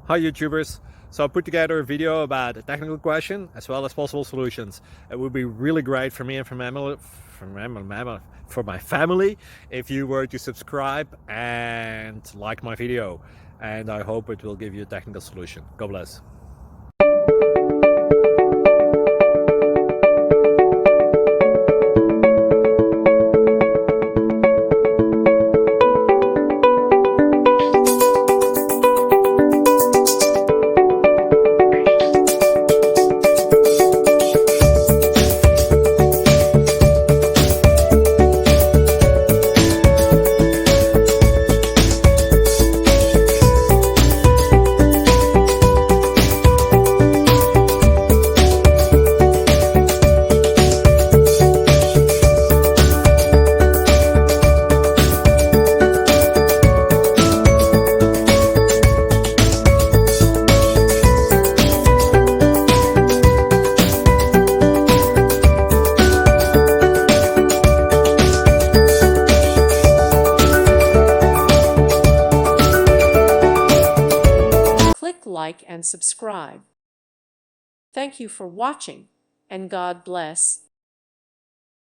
Hi YouTubers! So I put together a video about a technical question as well as possible solutions. It would be really great for me and for my family if you were to subscribe and like my video, and I hope it will give you a technical solution. God bless. Click like and subscribe. Thank you for watching, and God bless.